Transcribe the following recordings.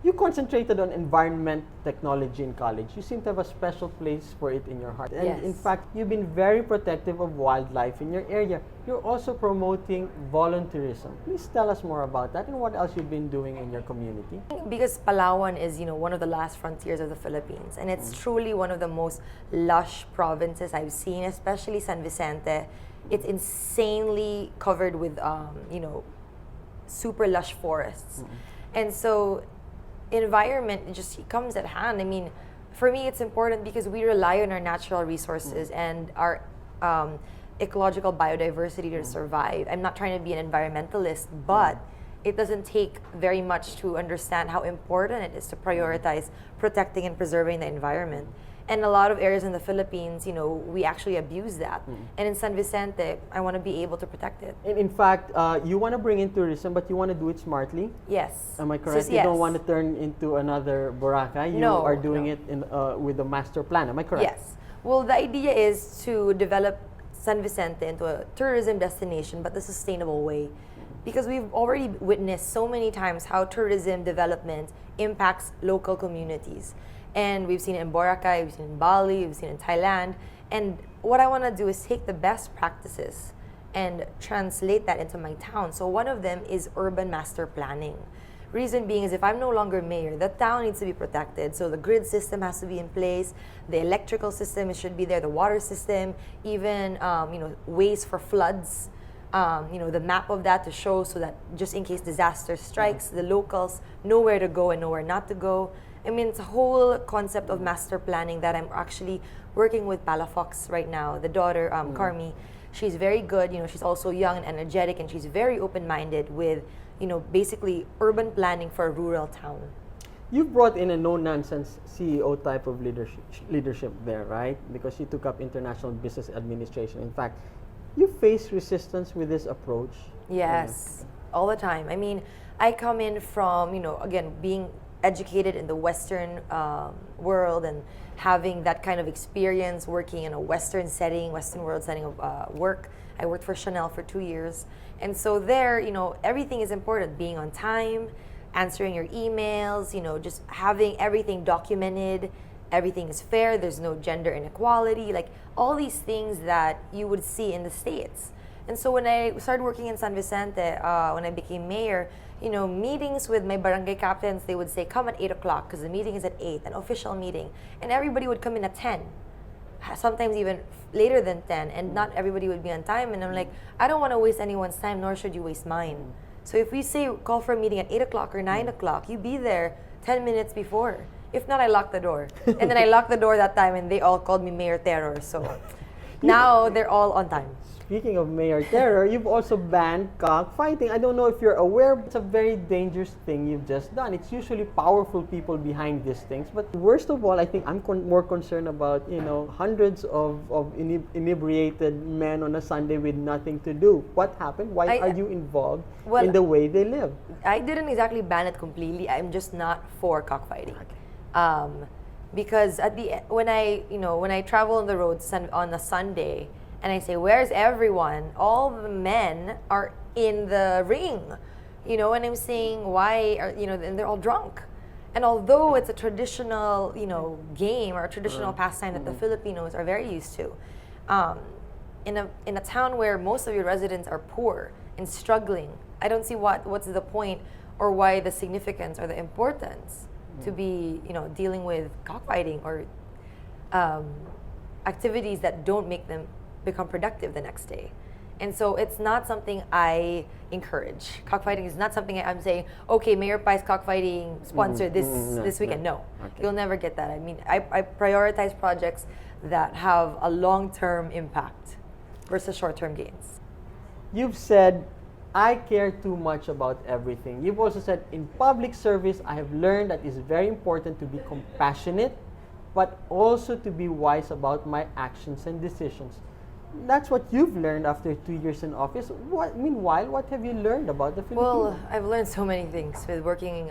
You concentrated on environment technology in college. You seem to have a special place for it in your heart. And Yes. in fact, you've been very protective of wildlife in your area. You're also promoting volunteerism. Please tell us more about that and what else you've been doing in your community. Because Palawan is, one of the last frontiers of the Philippines, and it's truly one of the most lush provinces I've seen, especially San Vicente. It's insanely covered with, super lush forests. And so environment just comes at hand. I mean, for me, it's important because we rely on our natural resources and our ecological biodiversity to survive. I'm not trying to be an environmentalist, but it doesn't take very much to understand how important it is to prioritize protecting and preserving the environment. And a lot of areas in the Philippines, we actually abuse that. And in San Vicente, I want to be able to protect it. And in fact, you want to bring in tourism, but you want to do it smartly. Yes. Am I correct? So, You don't yes. want to turn into another Boracay. You No, are doing no. it with a master plan. Am I correct? Yes. Well, the idea is to develop San Vicente into a tourism destination, but the sustainable way. Because we've already witnessed so many times how tourism development impacts local communities. And we've seen it in Boracay, we've seen it in Bali, we've seen it in Thailand. And what I want to do is take the best practices and translate that into my town. So one of them is urban master planning. Reason being is if I'm no longer mayor, the town needs to be protected. So the grid system has to be in place, the electrical system should be there, the water system, even ways for floods. The map of that to show so that just in case disaster strikes, the locals know where to go and know where not to go. I mean, it's a whole concept of master planning that I'm actually working with Palafox right now. The daughter, Carmi, she's very good. She's also young and energetic, and she's very open-minded with, basically urban planning for a rural town. You've brought in a no-nonsense CEO type of leadership there, right? Because you took up international business administration. In fact, you face resistance with this approach. Yes, all the time. I mean, I come in from, again, being educated in the Western world and having that kind of experience working in a Western world setting of work. I worked for Chanel for 2 years. And so there, everything is important. Being on time, answering your emails, just having everything documented. Everything is fair. There's no gender inequality. Like all these things that you would see in the States. And so when I started working in San Vicente, when I became mayor, meetings with my barangay captains, they would say, come at 8 o'clock because the meeting is at 8, an official meeting. And everybody would come in at 10, sometimes even later than 10, and not everybody would be on time. And I'm like, I don't want to waste anyone's time, nor should you waste mine. So if we say call for a meeting at 8 o'clock or 9 o'clock, you be there 10 minutes before. If not, I lock the door. And then I locked the door that time and they all called me Mayor Terror. So now they're all on time. Speaking of Mayor Terror, you've also banned cockfighting. I don't know if you're aware, but it's a very dangerous thing you've just done. It's usually powerful people behind these things. But worst of all, I think I'm more concerned about, hundreds of inebriated men on a Sunday with nothing to do. What happened? Why are you involved in the way they live? I didn't exactly ban it completely. I'm just not for cockfighting. Because when I travel on the roads on a Sunday, and I say, where's everyone? All the men are in the ring, and I'm saying, why are, and they're all drunk. And although it's a traditional, game or a traditional pastime that the Filipinos are very used to, in a town where most of your residents are poor and struggling, I don't see what's the point or why the significance or the importance to be, dealing with cockfighting or activities that don't make them become productive the next day. And so it's not something I encourage. Cockfighting is not something I'm saying, okay, Mayor Pai's cockfighting sponsored this weekend. No, Okay. You'll never get that. I mean, I prioritize projects that have a long-term impact versus short-term gains. You've said, I care too much about everything. You've also said, in public service, I have learned that it's very important to be compassionate, but also to be wise about my actions and decisions. That's what you've learned after 2 years in office. Meanwhile, what have you learned about the Philippines? Well, I've learned so many things with working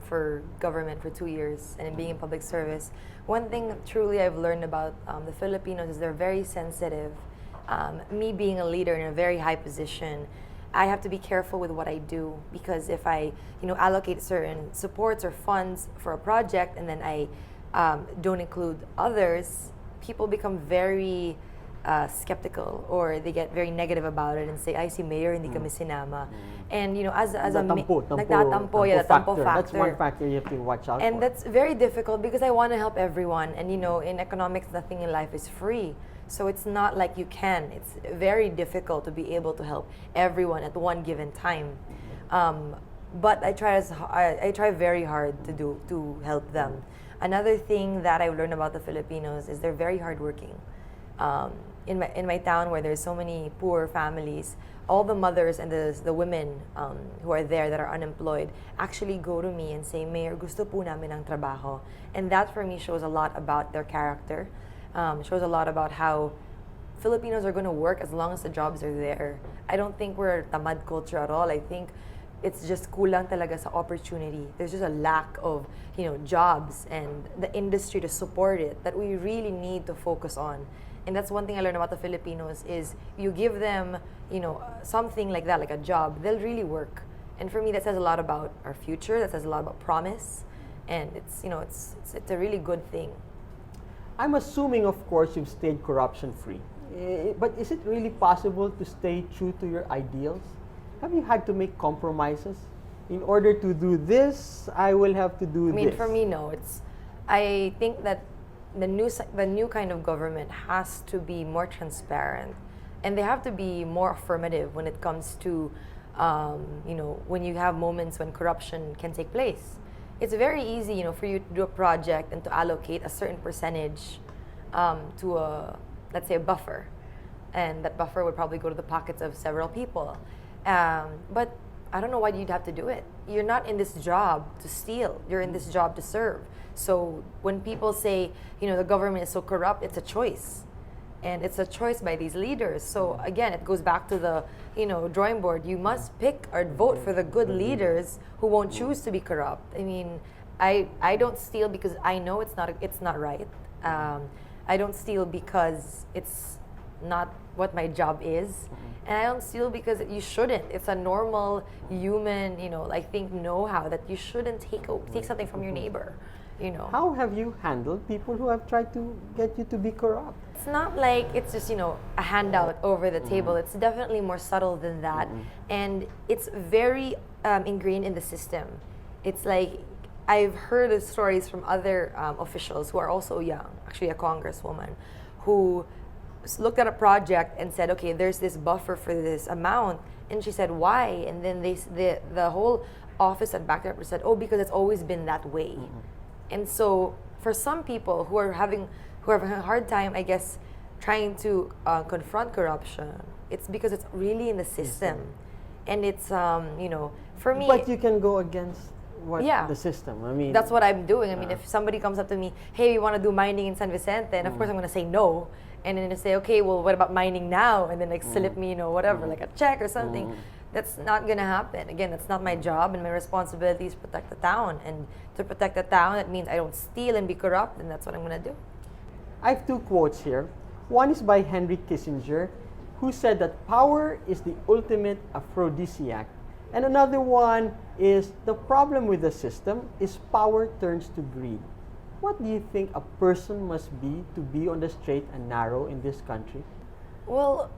for government for 2 years and being in public service. One thing truly I've learned about the Filipinos is they're very sensitive. Me being a leader in a very high position, I have to be careful with what I do, because if I, allocate certain supports or funds for a project and then I don't include others, people become very skeptical, or they get very negative about it and say, "Ay, si Mayor hindi kami sinama." And as a Nagtatampo, yeah, the tampo factor. That's factor. one factor you have to watch out And for. that's very difficult because I want to help everyone. And in economics, nothing in life is free. So it's not like you can. It's very difficult to be able to help everyone at one given time. But I try very hard to help them. Another thing that I learned about the Filipinos is they're very hardworking. In my town, where there's so many poor families, all the mothers and the women who are there that are unemployed actually go to me and say, "Mayor, gusto po namin ng trabaho." And that for me shows a lot about their character. Shows a lot about how Filipinos are going to work as long as the jobs are there. I don't think we're a tamad culture at all. I think it's just kulang talaga sa opportunity. There's just a lack of jobs and the industry to support it that we really need to focus on. And that's one thing I learned about the Filipinos is you give them something like that, like a job, they'll really work. And for me, that says a lot about our future. That says a lot about promise, and it's a really good thing. I'm assuming, of course, you've stayed corruption free. But is it really possible to stay true to your ideals? Have you had to make compromises? In order to do this, I will have to do this. For me, no. I think that the new kind of government has to be more transparent, and they have to be more affirmative when it comes to, when you have moments when corruption can take place. It's very easy, for you to do a project and to allocate a certain percentage to let's say a buffer, and that buffer would probably go to the pockets of several people. But I don't know why you'd have to do it. You're not in this job to steal. You're in this job to serve. So when people say, the government is so corrupt, it's a choice. And it's a choice by these leaders. So again, it goes back to the, drawing board. You must pick or vote for the good leaders who won't choose to be corrupt. I don't steal because I know it's not right. I don't steal because it's not what my job is. And I don't steal because you shouldn't. It's a normal human, I think know-how that you shouldn't take something from your neighbor. How have you handled people who have tried to get you to be corrupt? It's not like it's just, a handout over the table. It's definitely more subtle than that. And it's very ingrained in the system. It's like, I've heard of stories from other officials who are also young, actually a congresswoman, who looked at a project and said, okay, there's this buffer for this amount. And she said, why? And then the whole office that backed up said, oh, because it's always been that way. And so for some people who are having a hard time, I guess, trying to confront corruption, it's because it's really in the system. And it's, for me... But you can go against the system. That's what I'm doing. If somebody comes up to me, hey, we want to do mining in San Vicente, and of course I'm going to say no. And then they say, okay, well, what about mining now? And then slip me, whatever, like a check or something. That's not going to happen. Again, that's not my job, and my responsibility is to protect the town. And to protect the town, that means I don't steal and be corrupt, and that's what I'm going to do. I have two quotes here. One is by Henry Kissinger, who said that power is the ultimate aphrodisiac. And another one is, the problem with the system is power turns to greed. What do you think a person must be to be on the straight and narrow in this country? Well,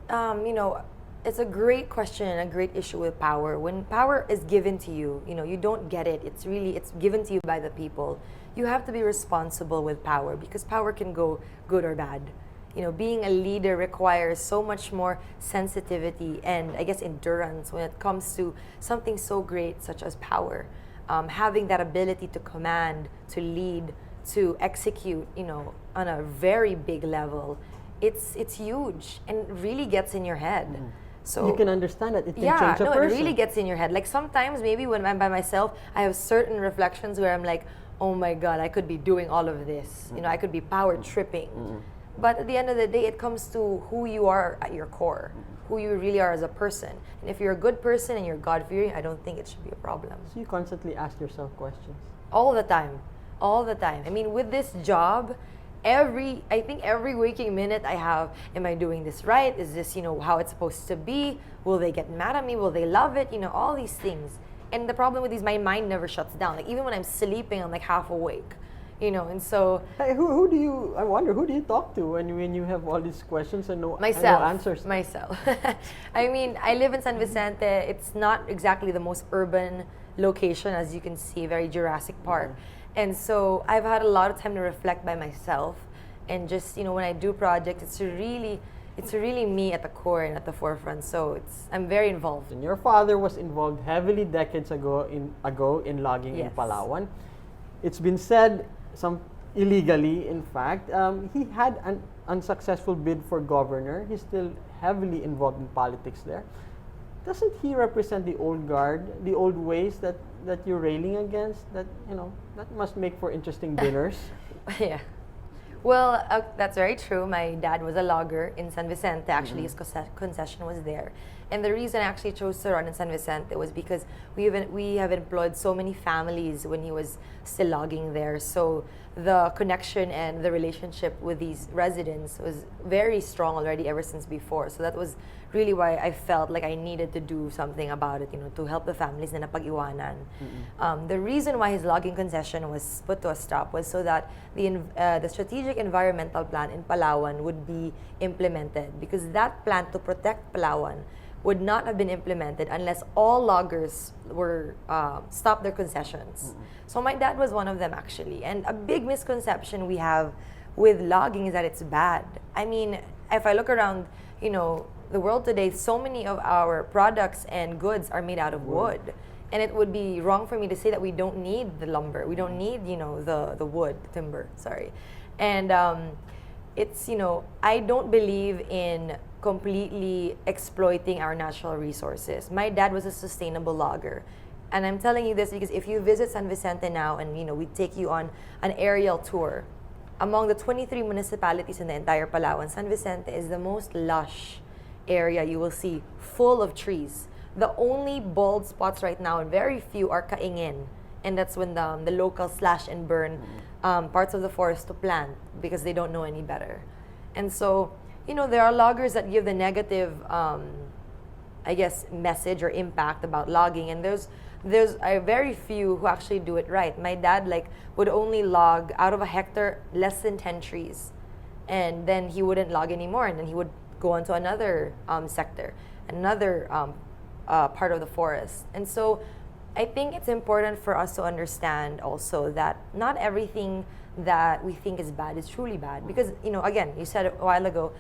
it's a great question and a great issue with power. When power is given to you, you don't get it. It's given to you by the people. You have to be responsible with power, because power can go good or bad. Being a leader requires so much more sensitivity and, I guess, endurance when it comes to something so great such as power. Having that ability to command, to lead, to execute, on a very big level, it's huge and really gets in your head. So you can understand that it can change a person. It really gets in your head. Like sometimes maybe when I'm by myself, I have certain reflections where I'm like, oh my God, I could be doing all of this. I could be power tripping. But at the end of the day, it comes to who you are at your core, who you really are as a person. And if you're a good person and you're God-fearing, I don't think it should be a problem. So you constantly ask yourself questions? All the time. All the time. With this job, I think every waking minute I have, am I doing this right? Is this, how it's supposed to be? Will they get mad at me? Will they love it? All these things. And the problem with these, my mind never shuts down. Like even when I'm sleeping, I'm like half awake, and so. Hey, I wonder, who do you talk to when you have all these questions and no answers? Myself. I mean, I live in San Vicente. It's not exactly the most urban location, as you can see, very Jurassic Park. Yeah. And so I've had a lot of time to reflect by myself, and just when I do projects, it's really me at the core and at the forefront. So I'm very involved. And your father was involved heavily decades ago in logging in Palawan. It's been said, some illegally, in fact, he had an unsuccessful bid for governor. He's still heavily involved in politics there. Doesn't he represent the old guard, the old ways that you're railing against? That that must make for interesting dinners. Yeah. Well, that's very true. My dad was a logger in San Vicente. Actually, his concession was there. And the reason I actually chose to run in San Vicente was because we have employed so many families when he was still logging there. So the connection and the relationship with these residents was very strong already ever since before. So that was really why I felt like I needed to do something about it, to help the families na napag-iwanan. The reason why his logging concession was put to a stop was so that the strategic environmental plan in Palawan would be implemented, because that plan to protect Palawan would not have been implemented unless all loggers were stopped their concessions. So my dad was one of them, actually. And a big misconception we have with logging is that it's bad. I mean, if I look around, the world today, so many of our products and goods are made out of wood. And it would be wrong for me to say that we don't need the lumber. We don't need, the wood, timber, sorry. And it's, I don't believe in completely exploiting our natural resources. My dad was a sustainable logger. And I'm telling you this because if you visit San Vicente now and, we take you on an aerial tour, among the 23 municipalities in the entire Palawan, San Vicente is the most lush area you will see, full of trees. The only bald spots right now, and very few, are kaingin. And that's when the locals slash and burn parts of the forest to plant because they don't know any better. And so, there are loggers that give the negative, message or impact about logging. And there's very few who actually do it right. My dad, would only log out of a hectare less than 10 trees. And then he wouldn't log anymore. And then he would go on to another sector, another part of the forest. And so I think it's important for us to understand also that not everything that we think is bad is truly bad. Because, again, you said a while ago,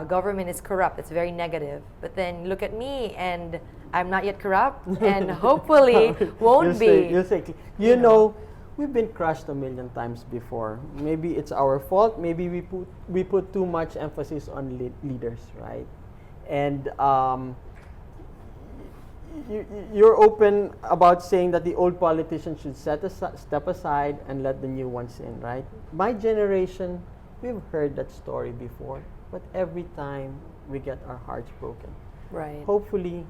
government is corrupt. It's very negative. But then look at me, and I'm not yet corrupt, and hopefully won't be. You'll say, you know, we've been crushed a million times before. Maybe it's our fault. Maybe we put too much emphasis on leaders, right? And you're open about saying that the old politicians should step aside and let the new ones in, right? My generation, we've heard that story before, but every time we get our hearts broken. Right. Hopefully,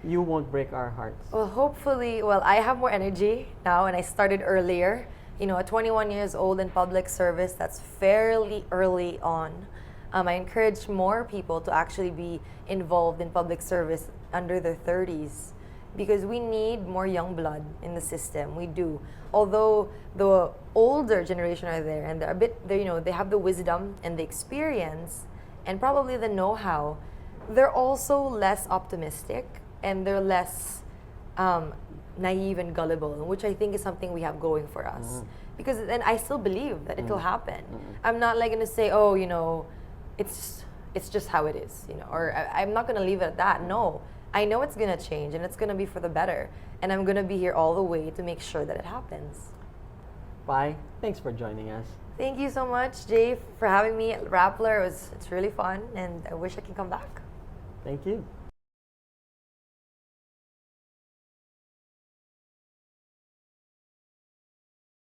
you won't break our hearts. Well, hopefully, I have more energy now, and I started earlier. At 21 years old in public service, that's fairly early on. I encourage more people to actually be involved in public service under their 30s, because we need more young blood in the system. We do. Although the older generation are there, and they have the wisdom and the experience and probably the know-how, they're also less optimistic, and they're less naive and gullible, which I think is something we have going for us. Because then I still believe that it will happen. I'm not going to say, it's just how it is, or I'm not going to leave it at that. No, I know it's going to change, and it's going to be for the better. And I'm going to be here all the way to make sure that it happens. Bye. Thanks for joining us. Thank you so much, Jay, for having me at Rappler. It's really fun, and I wish I can come back. Thank you.